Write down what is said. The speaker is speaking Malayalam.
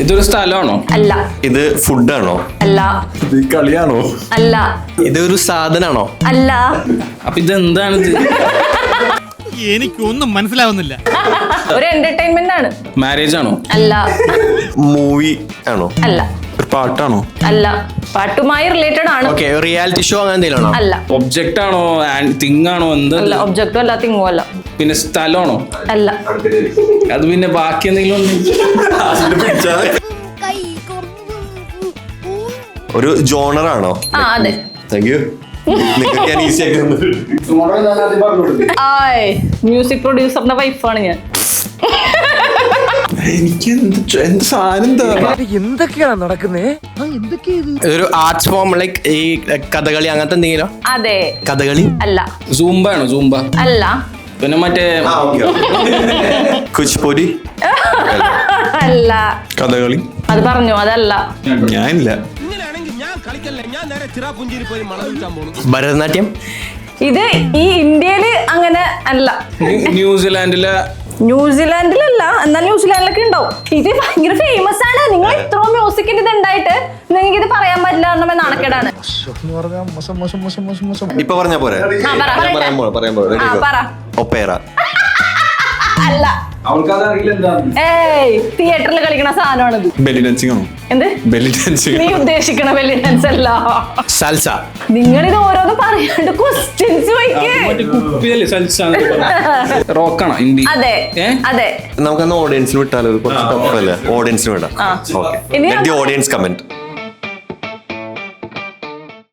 ഇതൊരു സ്ഥലമാണോ? അല്ല. ഇത് ഫുഡാണോ? അല്ല. ഇത് കളിയാണോ? അല്ല. ഇതൊരു സാധനാണോ? അല്ല. അപ്പൊ ഇതെന്താണ്? എനിക്കൊന്നും മനസ്സിലാവുന്നില്ല. ഒരു എന്റർടൈൻമെന്റ് ആണ്. മാരേജ് ആണോ? അല്ല. മൂവി ആണോ? അല്ല. ഒരു പാട്ടാണോ? അല്ല. പാട്ടുമായി റിലേറ്റഡ് ആണ്. ഓക്കെ, റിയാലിറ്റി ഷോ അങ്ങനെ എന്തെങ്കിലും ആണോ? അല്ല. ഒബ്ജക്റ്റ് ആണോ? തിങ് ആണോ? എന്താ? അല്ല. ഒബ്ജക്റ്റും അല്ല, തിങ്ങും അല്ല. പിന്നെ സ്ഥലമാണോ? അല്ല. അത് പിന്നെ ബാക്കി എന്തെങ്കിലും ഒരു ജോണർ ആണോ? ആ അതെ. Thank you. മ്യൂസിക് പ്രൊഡ്യൂസറിന്റെ വൈഫാണ് ഞാൻ. എനിക്ക് എന്ത് സാധനം എന്തൊക്കെയാണ് നടക്കുന്നേ? ഒരു ആർട്സ് ഫോം ലൈക്ക് ഈ കഥകളി അങ്ങനത്തെ എന്തെങ്കിലും? അതെ. കഥകളി അല്ല. സൂംബ ആണോ? സൂംബ അല്ല. പിന്നെ മറ്റേ കുച്ചിപ്പുടി അല്ല. കഥകളി അത് പറഞ്ഞു, അതല്ല. ഞാനില്ല. ഭരതനാട്യം? ഇത് ഈ ഇന്ത്യയില് അങ്ങനെ അല്ല. ന്യൂസിലാൻഡിലല്ല, എന്നാൽ ന്യൂസിലാൻഡിലൊക്കെ ഉണ്ടാവും. ഇത് ഭയങ്കര ഫേമസ് ആണ്. നിങ്ങൾ ഇത്രയും മ്യൂസിക്കിന്റെ ഇത് ഉണ്ടായിട്ട് നിങ്ങൾക്ക് ഇത് പറയാൻ പറ്റില്ല എന്ന നാണക്കേടാണ്. ഇപ്പൊ പറഞ്ഞ പോരെ? ഒപ്പേറ? അല്ല. ഏയ്, തിയേറ്ററിൽ കളിക്കണ സാധനമാണിത്. ബെല്ലി ഡാൻസിങ് ആണോ? എന്ത് ബെല്ലി ഡാൻസിങ്? നീ ഉദ്ദേശിക്കണ ബെല്ലി ഡാൻസ് അല്ല. സൽസ? നിങ്ങൾ ഇത് ഓരോന്ന് പറയാണ്ട് ക്വസ്റ്റ്യൻസ് റോക്കാണോ? ഹിന്ദി? അതെ അതെ. നമുക്കന്ന് ഓഡിയൻസിന് വിട്ടാലോ? കുറച്ച് ടഫല്ലേ? ഓഡിയൻസിന് വിടാം. Audience comment.